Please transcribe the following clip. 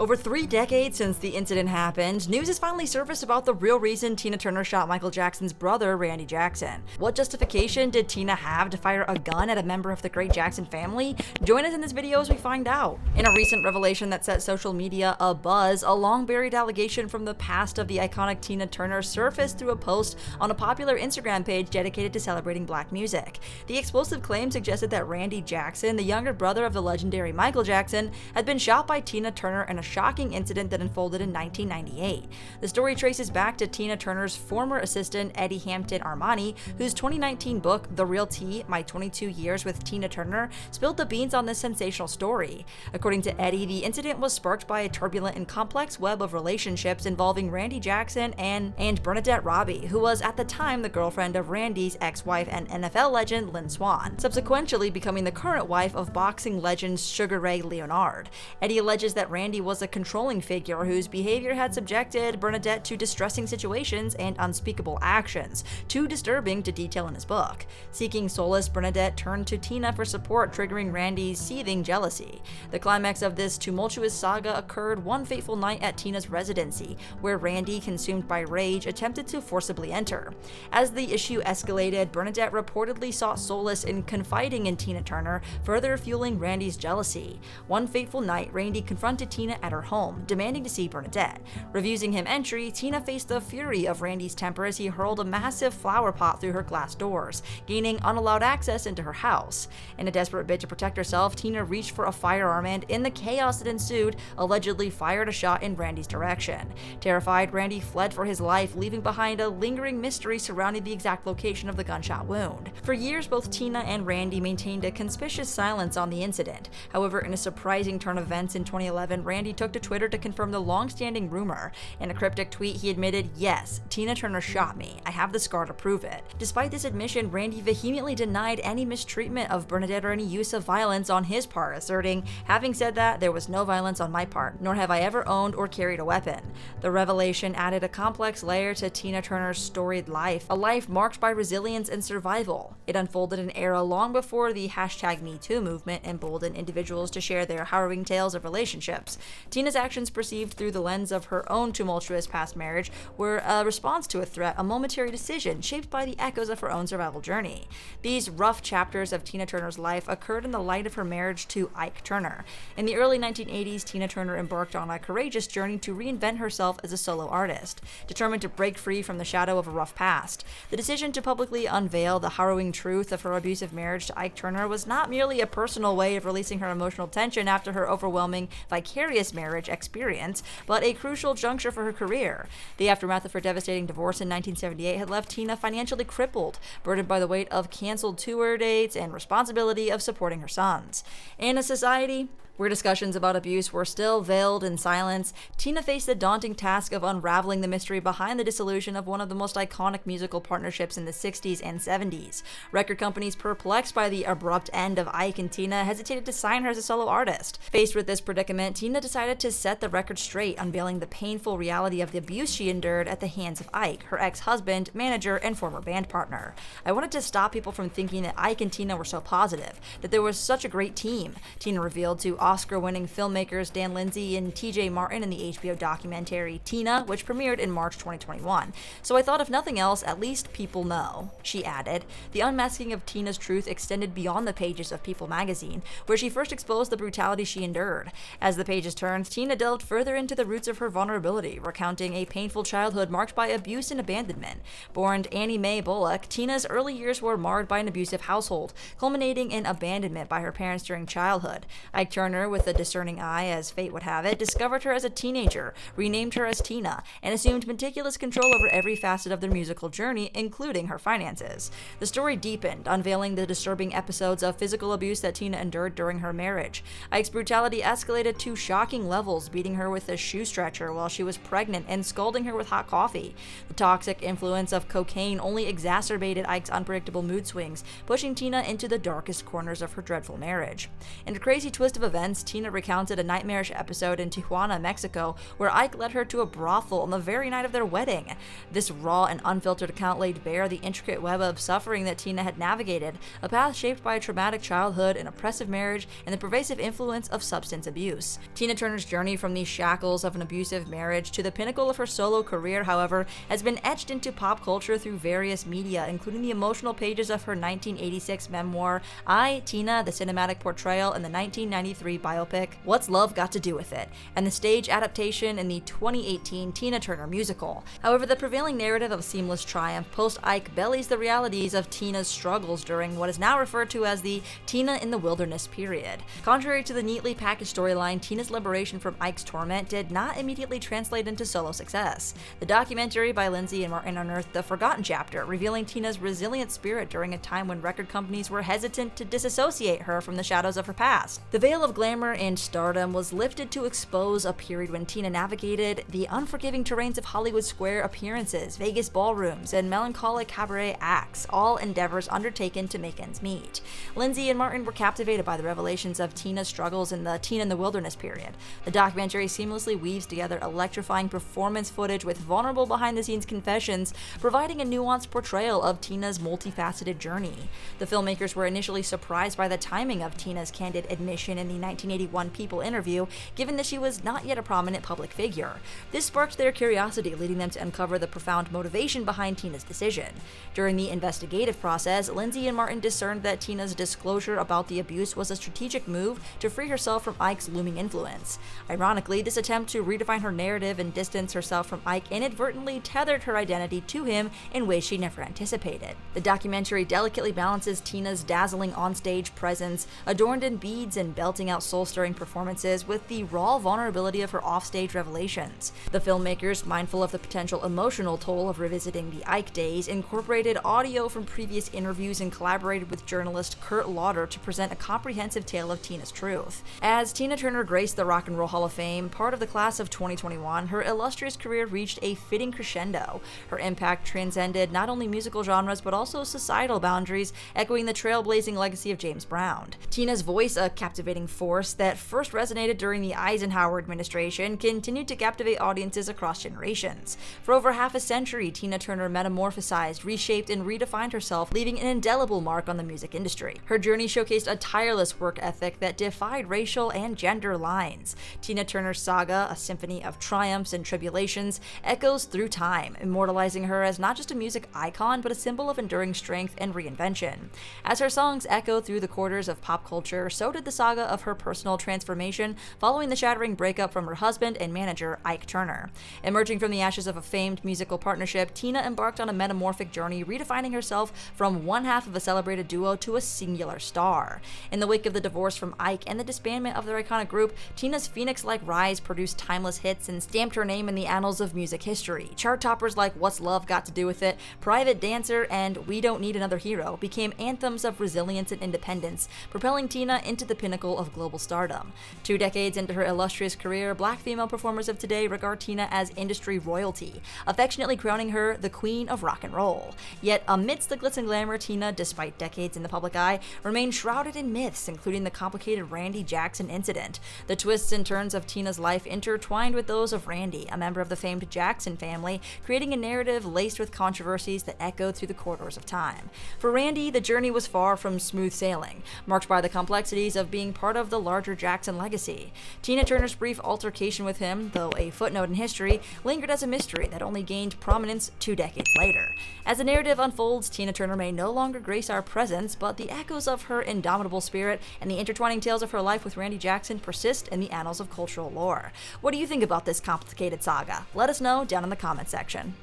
Over 3 decades since the incident happened, news has finally surfaced about the real reason Tina Turner shot Michael Jackson's brother, Randy Jackson. What justification did Tina have to fire a gun at a member of the great Jackson family? Join us in this video as we find out. In a recent revelation that set social media abuzz, a long-buried allegation from the past of the iconic Tina Turner surfaced through a post on a popular Instagram page dedicated to celebrating black music. The explosive claim suggested that Randy Jackson, the younger brother of the legendary Michael Jackson, had been shot by Tina Turner in a shocking incident that unfolded in 1998. The story traces back to Tina Turner's former assistant, Eddie Hampton Armani, whose 2019 book, The Real Tea: My 22 Years with Tina Turner, spilled the beans on this sensational story. According to Eddie, the incident was sparked by a turbulent and complex web of relationships involving Randy Jackson and Bernadette Robbie, who was at the time the girlfriend of Randy's ex-wife and NFL legend Lynn Swann, subsequently becoming the current wife of boxing legend Sugar Ray Leonard. Eddie alleges that Randy was a controlling figure whose behavior had subjected Bernadette to distressing situations and unspeakable actions, too disturbing to detail in his book. Seeking solace, Bernadette turned to Tina for support, triggering Randy's seething jealousy. The climax of this tumultuous saga occurred one fateful night at Tina's residency, where Randy, consumed by rage, attempted to forcibly enter. As the issue escalated, Bernadette reportedly sought solace in confiding in Tina Turner, further fueling Randy's jealousy. One fateful night, Randy confronted Tina at her home, demanding to see Bernadette. Refusing him entry, Tina faced the fury of Randy's temper as he hurled a massive flower pot through her glass doors, gaining unallowed access into her house. In a desperate bid to protect herself, Tina reached for a firearm and, in the chaos that ensued, allegedly fired a shot in Randy's direction. Terrified, Randy fled for his life, leaving behind a lingering mystery surrounding the exact location of the gunshot wound. For years, both Tina and Randy maintained a conspicuous silence on the incident. However, in a surprising turn of events in 2011, Randy took to Twitter to confirm the long-standing rumor. In a cryptic tweet, he admitted, "Yes, Tina Turner shot me. I have the scar to prove it." Despite this admission, Randy vehemently denied any mistreatment of Bernadette or any use of violence on his part, asserting, "Having said that, there was no violence on my part, nor have I ever owned or carried a weapon." The revelation added a complex layer to Tina Turner's storied life, a life marked by resilience and survival. It unfolded an era long before the #MeToo movement emboldened individuals to share their harrowing tales of relationships. Tina's actions, perceived through the lens of her own tumultuous past marriage, were a response to a threat, a momentary decision shaped by the echoes of her own survival journey. These rough chapters of Tina Turner's life occurred in the light of her marriage to Ike Turner. In the early 1980s, Tina Turner embarked on a courageous journey to reinvent herself as a solo artist, determined to break free from the shadow of a rough past. The decision to publicly unveil the harrowing truth of her abusive marriage to Ike Turner was not merely a personal way of releasing her emotional tension after her overwhelming, vicarious marriage experience, but a crucial juncture for her career. The aftermath of her devastating divorce in 1978 had left Tina financially crippled, burdened by the weight of canceled tour dates and responsibility of supporting her sons. In a society where discussions about abuse were still veiled in silence, Tina faced the daunting task of unraveling the mystery behind the dissolution of one of the most iconic musical partnerships in the 60s and 70s. Record companies, perplexed by the abrupt end of Ike and Tina, hesitated to sign her as a solo artist. Faced with this predicament, Tina decided to set the record straight, unveiling the painful reality of the abuse she endured at the hands of Ike, her ex-husband, manager, and former band partner. "I wanted to stop people from thinking that Ike and Tina were so positive, that there was such a great team," Tina revealed to Oscar-winning filmmakers Dan Lindsay and TJ Martin in the HBO documentary Tina, which premiered in March 2021. "So I thought if nothing else, at least people know," she added. The unmasking of Tina's truth extended beyond the pages of People magazine, where she first exposed the brutality she endured. As the pages turned, Tina delved further into the roots of her vulnerability, recounting a painful childhood marked by abuse and abandonment. Born Annie Mae Bullock, Tina's early years were marred by an abusive household, culminating in abandonment by her parents during childhood. Ike Turner, with a discerning eye, as fate would have it, discovered her as a teenager, renamed her as Tina, and assumed meticulous control over every facet of their musical journey, including her finances. The story deepened, unveiling the disturbing episodes of physical abuse that Tina endured during her marriage. Ike's brutality escalated to shocking levels, beating her with a shoe stretcher while she was pregnant and scalding her with hot coffee. The toxic influence of cocaine only exacerbated Ike's unpredictable mood swings, pushing Tina into the darkest corners of her dreadful marriage. In a crazy twist of events, defense, Tina recounted a nightmarish episode in Tijuana, Mexico, where Ike led her to a brothel on the very night of their wedding. This raw and unfiltered account laid bare the intricate web of suffering that Tina had navigated, a path shaped by a traumatic childhood, an oppressive marriage, and the pervasive influence of substance abuse. Tina Turner's journey from the shackles of an abusive marriage to the pinnacle of her solo career, however, has been etched into pop culture through various media, including the emotional pages of her 1986 memoir, I, Tina, the cinematic portrayal in the 1993 biopic, What's Love Got to Do With It, and the stage adaptation in the 2018 Tina Turner musical. However, the prevailing narrative of seamless triumph post-Ike bellies the realities of Tina's struggles during what is now referred to as the Tina in the Wilderness period. Contrary to the neatly packaged storyline, Tina's liberation from Ike's torment did not immediately translate into solo success. The documentary by Lindsay and Martin unearthed the forgotten chapter, revealing Tina's resilient spirit during a time when record companies were hesitant to disassociate her from the shadows of her past. The veil of glamour and stardom was lifted to expose a period when Tina navigated the unforgiving terrains of Hollywood Square appearances, Vegas ballrooms, and melancholic cabaret acts, all endeavors undertaken to make ends meet. Lindsay and Martin were captivated by the revelations of Tina's struggles in the Tina in the Wilderness period. The documentary seamlessly weaves together electrifying performance footage with vulnerable behind-the-scenes confessions, providing a nuanced portrayal of Tina's multifaceted journey. The filmmakers were initially surprised by the timing of Tina's candid admission in the 1981 People interview, given that she was not yet a prominent public figure. This sparked their curiosity, leading them to uncover the profound motivation behind Tina's decision. During the investigative process, Lindsay and Martin discerned that Tina's disclosure about the abuse was a strategic move to free herself from Ike's looming influence. Ironically, this attempt to redefine her narrative and distance herself from Ike inadvertently tethered her identity to him in ways she never anticipated. The documentary delicately balances Tina's dazzling onstage presence, adorned in beads and belting out soul-stirring performances, with the raw vulnerability of her offstage revelations. The filmmakers, mindful of the potential emotional toll of revisiting the Ike days, incorporated audio from previous interviews and collaborated with journalist Kurt Lauder to present a comprehensive tale of Tina's truth. As Tina Turner graced the Rock and Roll Hall of Fame, part of the class of 2021, her illustrious career reached a fitting crescendo. Her impact transcended not only musical genres but also societal boundaries, echoing the trailblazing legacy of James Brown. Tina's voice, a captivating force that first resonated during the Eisenhower administration, continued to captivate audiences across generations. For over half a century, Tina Turner metamorphosized, reshaped, and redefined herself, leaving an indelible mark on the music industry. Her journey showcased a tireless work ethic that defied racial and gender lines. Tina Turner's saga, a symphony of triumphs and tribulations, echoes through time, immortalizing her as not just a music icon, but a symbol of enduring strength and reinvention. As her songs echo through the quarters of pop culture, so did the saga of her personal transformation following the shattering breakup from her husband and manager, Ike Turner. Emerging from the ashes of a famed musical partnership, Tina embarked on a metamorphic journey, redefining herself from one half of a celebrated duo to a singular star. In the wake of the divorce from Ike and the disbandment of their iconic group, Tina's phoenix-like rise produced timeless hits and stamped her name in the annals of music history. Chart toppers like What's Love Got to Do With It, Private Dancer, and We Don't Need Another Hero became anthems of resilience and independence, propelling Tina into the pinnacle of global stardom. 2 decades into her illustrious career, Black female performers of today regard Tina as industry royalty, affectionately crowning her the queen of rock and roll. Yet amidst the glitz and glamour, Tina, despite decades in the public eye, remained shrouded in myths, including the complicated Randy Jackson incident. The twists and turns of Tina's life intertwined with those of Randy, a member of the famed Jackson family, creating a narrative laced with controversies that echoed through the corridors of time. For Randy, the journey was far from smooth sailing, marked by the complexities of being part of the larger Jackson legacy. Tina Turner's brief altercation with him, though a footnote in history, lingered as a mystery that only gained prominence 2 decades later. As the narrative unfolds, Tina Turner may no longer grace our presence, but the echoes of her indomitable spirit and the intertwining tales of her life with Randy Jackson persist in the annals of cultural lore. What do you think about this complicated saga? Let us know down in the comment section.